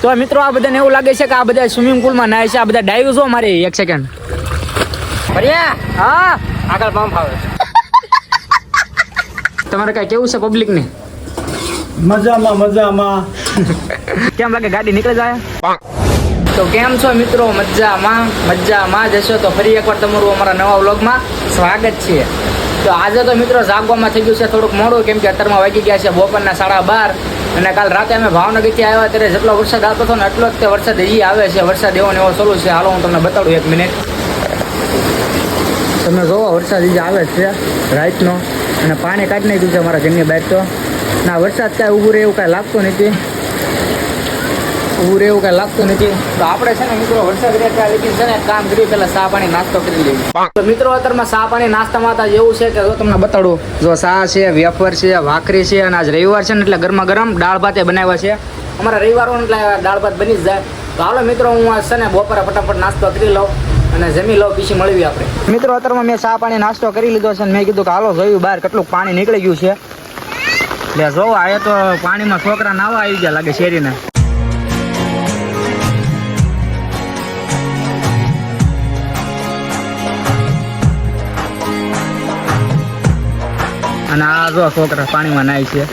તો મિત્રો આ બધાને એવું લાગે છે કે આ બધા સ્વિમિંગ પુલમાં નાય છે. આ બધા ડાઈવ જો મારે એક સેકન્ડ હા આગળ પંપ આવે. તમારે કઈ કેવું છે પબ્લિક ને? મજામાં કેમ લાગે ગાડી નીકળી જાય? તો કેમ છો મિત્રો? મજામાં જશો તો ફરી એકવાર તમારું અમારા નવા વ્લોગમાં સ્વાગત છે. તો આજે તો મિત્રો જાગવામાં થઈ ગયું છે થોડુંક મોડું, કેમ કે અત્યારમાં વાગી ગયા છે બપોરના 12:30 અને કાલ રાતે અમે ભાવનગરથી આવ્યા ત્યારે જેટલો વરસાદ આવતો હતો ને એટલો જ તે વરસાદ હજી આવે છે. વરસાદ એવો ને એવો ચાલુ છે. હાલો હું તમને બતાડું 1 મિનિટ. તમે જોવો વરસાદ હજી આવે છે રાતનો, અને પાણી કાઢી નાખ્યું છે અમારા ઘરની બહાર. તો ના વરસાદ કાંઈ ઊભું રહે એવું કાંઈ લાગતું નથી. તો આપણે છે ને મિત્રો વરસાદ રહે ત્યાં લગી છે ને કામ કર્યું, પેલા ચા પાણી નાસ્તો કરી લઈએ. તો મિત્રો અત્યારમાં ચા પાણી નાસ્તામાં હતા એવું છે કે જો તમને બતાડું, જો ચા છે, વેફર છે, ભાખરી છે, અને આજ રવિવાર છે ને એટલે ગરમા ગરમ દાળ ભાતે બનાવ્યા છે. અમારા રવિવાર હોય એટલે દાળ ભાત બની જ જાય. તો હાલો મિત્રો હું આ છે ને બપોરે ફટાફટ નાસ્તો કરી લઉં અને જમી લઉં, પછી મળવી આપણે. મિત્રો અત્યારમાં મેં ચા પાણી નાસ્તો કરી લીધો છે અને મેં કીધું કે હાલો જોયું બહાર કેટલું પાણી નીકળી ગયું છે. એટલે જો આ તો પાણીમાં છોકરા નાવા આવી ગયા લાગે શેરીને. અને આ જો છોકરા પાણીમાં નાય છે.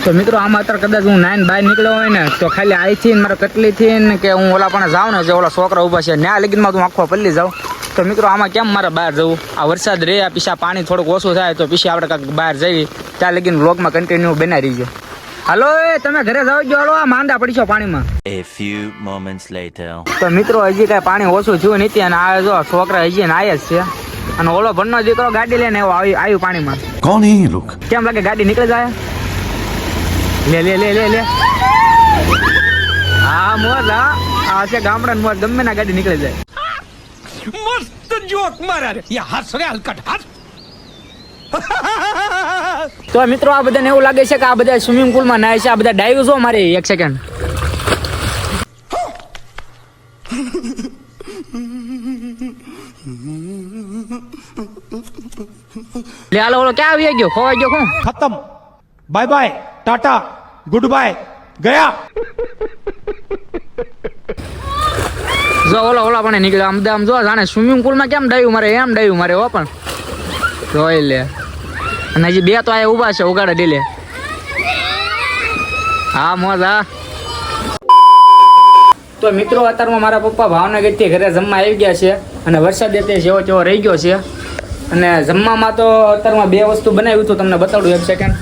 તો મિત્રો આમાં અત્યારે કદાચ હું નાઈને બહાર નીકળ્યો હોય ને તો ખાલી આઈથી મારે કટલીથી ને કે હું ઓલા પણ જાઉં ને જે ઓલા છોકરા ઊભા છે ન્યા લગીનમાં હું આખો પલ્લી જાઉં. તો મિત્રો આમાં કેમ મારે બહાર જવું? આ વરસાદ રહે પછી આ પાણી થોડુંક ઓછું થાય તો પછી આપણે કાંઈક બહાર જઈએ. ત્યાં લગીને વ્લોગમાં કન્ટિન્યુ બનાવી રહીજો. હાલો તમે ઘરે જાવ જો, હાલો આ માંદા પડીશો પાણીમાં. તો મિત્રો હજી કાંઈ પાણી ઓછું થયું નથી અને આ જો છોકરા હજી નાય જ છે. અને ઓલો ભણનો દીકરો ગાડી લઈને આવ્યું પાણીમાં. કોણ હે લોક? કેમ લાગે ગાડી નીકળી જાય? લે હા મોજ. આ છે ગામડાની મોજ, ગમે ના ગાડી નીકળી જાય. મસ્ત જોક મારા રે યા હસ રે હલકટ હસ. તો મિત્રો આ બધાને એવું લાગે છે કે આ બધા સ્વિમિંગ પુલમાં નાય છે. આ બધા ડાઈવ જો મારે એક સેકન્ડ. લે હાલો ઓલો ક્યાં આવી ગયો? ખોવાઈ ગયો કોણ? ખતમ. Bye bye tata good bye ગયા. જો ઓલા પણ નીકળ્યા આમ જો જાણે સ્વિમિંગ પુલમાં કેમ ડાયું મારે એમ ડાયું મારે હો. પણ જોઈ લે. અને હજી 2 તો આ ઊભા છે ઉગાડે ડીલે. હા મોજ હા. તો મિત્રો અત્યારમાં મારા પપ્પા ભાવનગરથી ઘરે જમવા આવી ગયા છે અને વરસાદ તે જેવો તેવો રહી ગયો છે. અને જમવામાં તો અત્યારમાં 2 વસ્તુ બનાવ્યું હતું, તમને બતાડું 1 સેકન્ડ.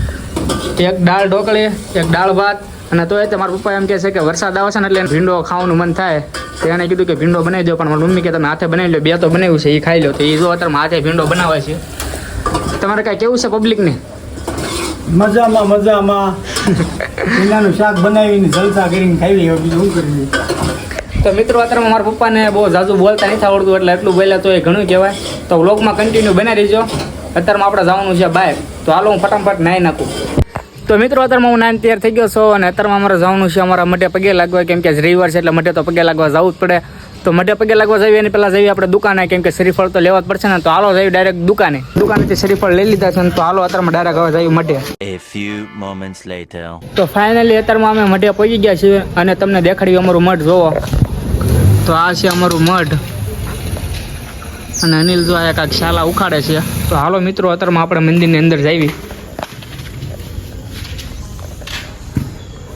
એક દાળ ઢોકળી, એક દાળ ભાત. અને તો એ મારા પપ્પા એમ કહે છે કે વરસાદ આવે છે ને એટલે ભીંડો ખાવાનું મન થાય. તો એને કીધું કે ભીંડો બનાવી દો, પણ મારી મમ્મી કે તમે હાથે બનાવી લો. 2 તો બનાવ્યું છે એ ખાઈ લો. તો એ જો અત્યારમાં હાથે ભીંડો બનાવે છે. તમારે કાંઈ કેવું છે પબ્લિકને? મજામાં એનાનું શાક બનાવીને જલસા કરીને ખાઈ લઈએ, બીજું શું કરીએ. તો મિત્રો અત્યારમાં મારા પપ્પાને બહુ ઝાઝુ બોલતા નથી આવડતું એટલે એટલું બોલ્યા તો એ ઘણું કહેવાય. તો વ્લોગમાં કન્ટિન્યુ બનાવી દેજો. અત્યારમાં આપણે જવાનું છે બહાર. તો હાલો હું ફટાફટ નાહી નાખું. તો મિત્રો અત્યારમાં હું નાઈને તૈયાર થઈ ગયો છું અને અત્યારમાં અમારે જવાનું છે અમારા મઢે પગે લાગવા, કેમ કે રવિવાર છે એટલે મઢે તો પગે લાગવા જવું જ પડે. તો મઢે પગે લાગવા જઈએ એની પહેલાં જઈએ આપણે દુકાને, કેમ કે શ્રીફળ તો લેવા જ પડશે ને. તો હાલો જઈએ ડાયરેક્ટ દુકાનેથી શ્રીફળ લઈ લીધા છે ને. તો હાલો અત્યારમાં ડાયરેક્ટ હવે જઈએ મઢે. તો ફાઇનલી અત્યારમાં અમે મઢે પહોંચી ગયા છીએ અને તમને દેખાડ્યું અમારું મઢ જોવો. તો આ છે અમારું મઢ અને અનિલ જો આ કાંઈક શાલા ઉખાડે છે. તો હાલો મિત્રો અત્યારમાં આપણે મંદિરની અંદર જઈએ.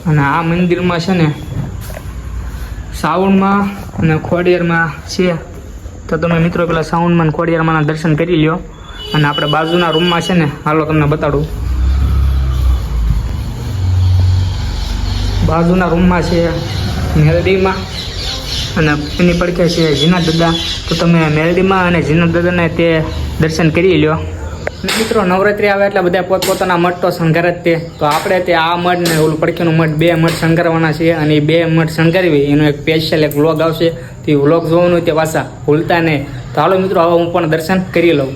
અને આ મંદિરમાં છે ને શ્રાવણમાં અને ખોડિયારમાં છે. તો તમે મિત્રો પેલા શ્રાવણમાં અને ખોડિયારમાંના દર્શન કરી લ્યો. અને આપણે બાજુના રૂમમાં છે ને હાલો તમને બતાડું. બાજુના રૂમમાં છે મેલડીમાં અને એની પડખે છે જીના દાદા. તો તમે મેલડીમાં અને જીના દાદાને તે દર્શન કરી લ્યો. મિત્રો નવરાત્રી આવે એટલે બધા પોતપોતાના મઠ તો શણગારે જ તે. તો આપણે તે આ મઠ ને ઓલું પડખેનું મઠ 2 મઠ શણગારવાના છે. અને એ 2 મઠ શણગારવી એનો એક સ્પેશિયલ એક વ્લોગ આવશે. તે વ્લોગ જોવાનું તે પાછા ભૂલતા નહીં. તો હાલો મિત્રો હવે હું પણ દર્શન કરી લઉં.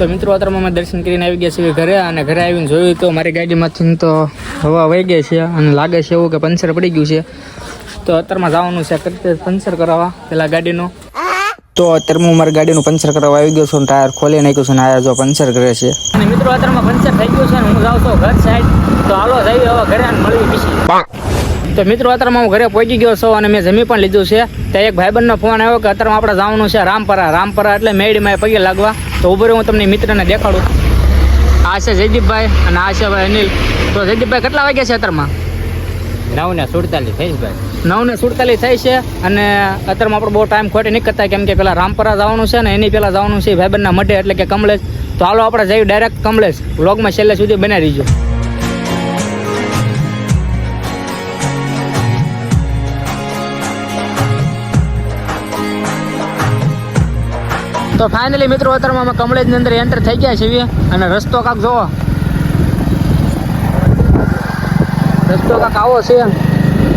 તો મિત્રો અત્યારમાં અમે દર્શન કરીને આવી ગયા છીએ ઘરે. અને ઘરે આવીને જોયું તો મારી ગાડીમાંથી તો હવા વહી ગઈ છે અને લાગે છે એવું કે પંચર પડી ગયું છે. તો અત્યારમાં જવાનું છે પંચર કરાવવા પેલા ગાડીનું. તો અત્યારે હું મારી ગાડીનું પંચર કરવા આવી ગયો છું, ટાયર ખોલી નાખ્યું છે ને આયા જો પંચર કરે છે. અને મિત્રો અત્યારમાં પંચર થઈ ગયું છે ને હું જાઉં છું ઘર સાઈડ. તો હાલો જઈએ હવે ઘરે અને મળવી પછી. તો મિત્રો અત્યારમાં હું ઘરે પહોંચી ગયો છું અને મેં જમી પણ લીધું છે. ત્યાં એક ભાઈબંધનો ફોન આવ્યો કે અત્યારમાં આપણે જવાનું છે રામપરા એટલે મેડીમાં પગે લાગવા. તો ઉભરે હું તમને મિત્રને દેખાડું. આ છે જયદીપભાઈ અને આ છે ભાઈ અનિલ. તો જયદીપભાઈ કેટલા વાગ્યા છે અત્યારમાં? 9:47 થઈ ભાઈ. 9:47 થઈ છે. અને અત્યારમાં આપણે બહુ ટાઈમ ખોટી નહીં કરતા, કેમ કે પેલા રામપરા જવાનું છે ને એની પેલા જવાનું છે ભાઈબંધના મઢે એટલે કે કમલેશ. તો હાલો આપણે જઈએ ડાયરેક્ટ કમલેશ. વ્લોગમાં છેલ્લે સુધી બનાવી રહીજો. તો ફાઇનલી મિત્રો અત્યારમાં અમે કમલેશની અંદર એન્ટર થઈ ગયા છીએ અને રસ્તો કાંક જોવો. રસ્તો કાંક આવો છે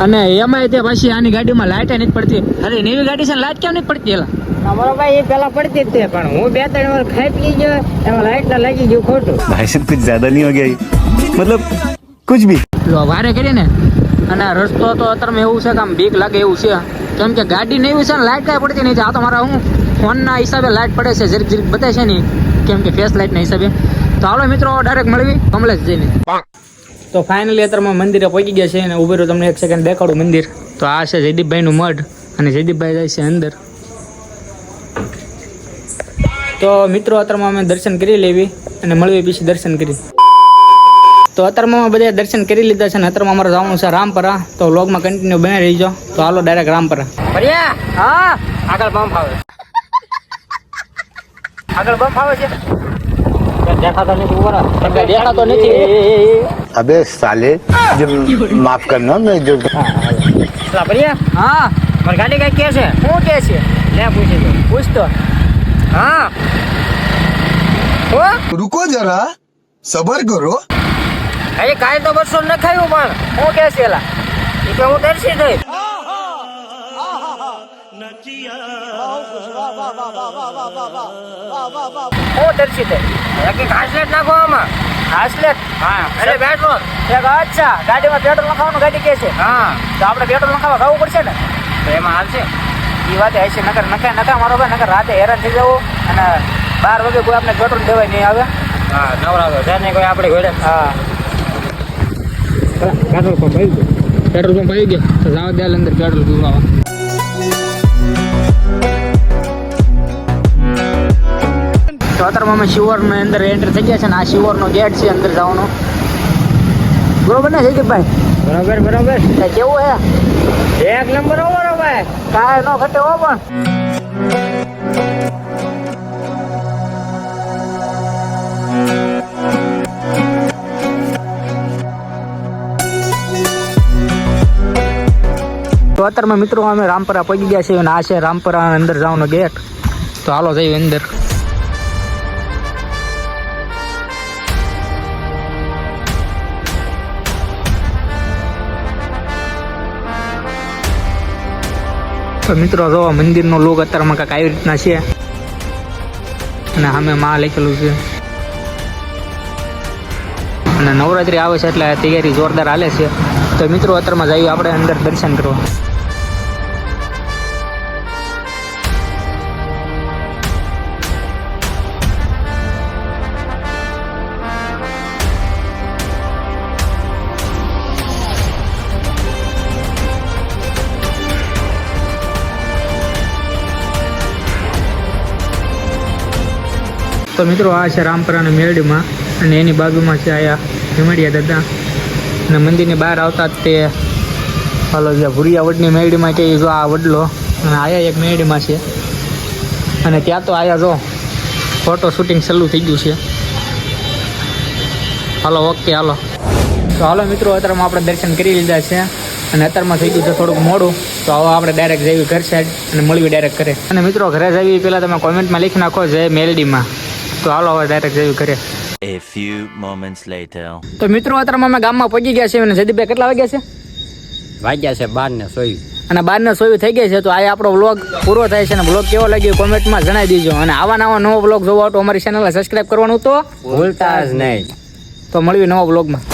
અને એમાંય તે પછી આની ગાડીમાં લાઇટ નથી પડતી. અરે નવી ગાડી છે લાઇટ કેમ નથી પડતી? એલા અમારો ભાઈ એ પેલા પડતી જ તે, પણ હું 2-3 વાર ખાઈ પી ગયો એમાં લાઈટ ના લાગી ગયું ખોટું. भाई साहब कुछ ज्यादा नहीं हो गया ये? मतलब कुछ भी. લો વારે કરીને અને આ રસ્તો તો અત્યારમાં એવું છે કે આમ બીક લાગે એવું છે, કેમ કે ગાડી ને એવી છે ને લાઇટ કાંઈ પડતી નહીં. આ તો મારા હું ફોનના હિસાબે લાઇટ પડે છે, જરીક જરીક બતાવે છે નહીં, કેમ કે ફેસ લાઇટના હિસાબે. તો હાલો મિત્રો ડાયરેક્ટ મળવી કમલેશ જઈને. તો ફાઇનલી અત્યારમાં મંદિરે પહોંચી ગયા છે અને ઉભી રહ્યો તમને એક સેકન્ડ દેખાડું મંદિર. તો આ છે જયદીપભાઈનું મઢ અને જયદીપભાઈ જાય છે અંદર. તો મિત્રો અત્યારમાં અમે દર્શન કરી લેવી અને મળવી પછી દર્શન કરી. તો અત્યારમાં બધા દર્શન કરી લીધા છે અને અત્યારમાં અમારે જવાનું છે રામપરા. તો વ્લોગમાં કન્ટિન્યુ બનાવી રહીજો. તો હાલો ડાયરેક્ટ રામપરા. ભર્યા હા આગળ બમ્પ આવે. આગળ બમ્પ આવે છે, દેખાતો નથી ઉભો રહો. દેખાતો નથી. अबे साले जब माफ करना मैं जो પેલા ભર્યા હા મારી ગાડી કઈ કે છે? શું કે છે? લે પૂછી દો. પૂછતો. હા रुको जरा सबर करो. હજી કાંઈ તો બસો ન ખાયું, પણ શું કે છે? એલા એ તો હું દર્શી થઈ. હું દર્શિત એક ઘાસલેટ નાખો આમાં. હાસલેટ. હા એટલે પેટ્રોલ. અચ્છા ગાડીમાં પેટ્રોલ નખાવાનું ગાડી કે છે. હા તો આપણે પેટ્રોલ નખાવા ખાવું પડશે ને? તો એમાં હાલશે. એ વાત હશે. નકર નખા મારો ભાઈ, નકર રાતે હેરાન થઈ જવું અને 12 વાગે કોઈ આપણે પેટ્રોલ દેવાય નહીં આવે. હા નવરાવો છે ને કોઈ આપણે ઘોડે. હા પેટ્રોલ પંપ આવી ગયો. પેટ્રોલ પંપ આવી ગયો તો જાવ દે અંદર પેટ્રોલ પીવા. તો અત્યારમાં અમે શિવરની અંદર એન્ટર થઈ ગયા છે ને આ શિવરનો ગેટ છે અંદર જવાનો. બરોબર ને જયદીપભાઈ? બરાબર બરાબર. કેવું હે? એક નંબર ઓવર ભાઈ. કાંઈ ન ઘટે હો. પણ તો અત્યારમાં મિત્રો અમે રામપરા પહોંચી ગયા છીએ અને આ છે રામપરા અંદર જવાનો ગેટ. તો હાલો જઈએ અંદર. તો મિત્રો જો મંદિરનો લોક અત્યારમાં કાંઈક આવી રીતના છે અને સામે માં લખેલું છે અને નવરાત્રી આવે છે એટલે તૈયારી જોરદાર હાલે છે. તો મિત્રો અત્યારમાં જઈએ આપણે અંદર દર્શન કરવા. તો મિત્રો આ છે રામપરાના મેળીમાં અને એની બાજુમાં છે આયા હિમડિયા દાદા. અને મંદિરની બહાર આવતા જ તે હાલો જે ભૂરિયા વડની મેળીમાં કે જો આ વડલો અને આયા એક મેળીમાં છે અને ત્યાં તો આયા જો ફોટો શૂટિંગ ચાલુ થઈ ગયું છે. હાલો ઓકે હાલો. તો હાલો મિત્રો અત્યારમાં આપણે દર્શન કરી લીધા છે અને અત્યારમાં થઈ ગયું છે થોડુંક મોડું. તો હવે આપણે ડાયરેક્ટ જઈએ ઘર સાઈડ અને મળવી ડાયરેક્ટ કરે. અને મિત્રો ઘરે જઈએ પહેલાં તમે કોમેન્ટમાં લખી નાખો જય મેલડીમાં. તો હાલો હવે ડાયરેક્ટ જઈએ ઘરે. A few moments later. તો મિત્રો અત્યારમાં અમે ગામમાં પહોંચી ગયા છે અને જયદીપભાઈ કેટલા વાગ્યા છે? વાગ્યા છે 12:20. અને 12:20 થઈ ગયા છે. તો આ આપણો વ્લોગ પૂરો થાય છે અને વ્લોગ કેવો લાગ્યો કોમેન્ટમાં જણાવી દીજો. અને આવા નવા નવો વ્લોગ જોવો તો અમારી ચેનલને સબસ્ક્રાઈબ કરવાનું તો ભૂલતા જ નહીં. તો મળવી નવા વ્લોગમાં.